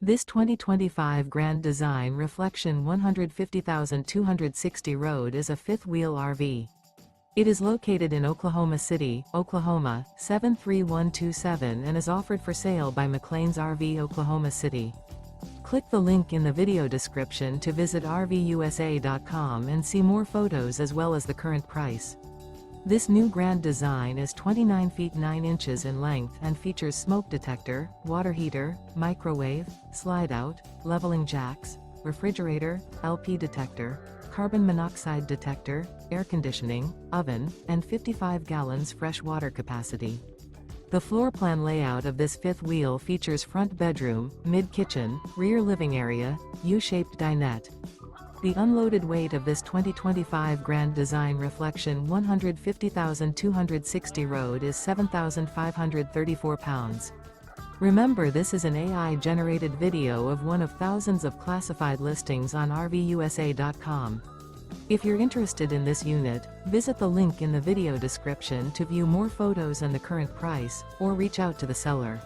This 2025 Grand Design Reflection 150,260 road is a fifth-wheel RV. It is located in Oklahoma City, Oklahoma, 73127 and is offered for sale by McClain's RV Oklahoma City. Click the link in the video description to visit RVUSA.com and see more photos as well as the current price. This new Grand Design is 29 feet 9 inches in length and features smoke detector, water heater, microwave, slide-out, leveling jacks, refrigerator, LP detector, carbon monoxide detector, air conditioning, oven, and 55 gallons fresh water capacity. The floor plan layout of this fifth wheel features front bedroom, mid-kitchen, rear living area, U-shaped dinette. The unloaded weight of this 2025 Grand Design Reflection 150,260 road is 7,534 pounds. Remember, this is an AI-generated video of one of thousands of classified listings on RVUSA.com. If you're interested in this unit, visit the link in the video description to view more photos and the current price, or reach out to the seller.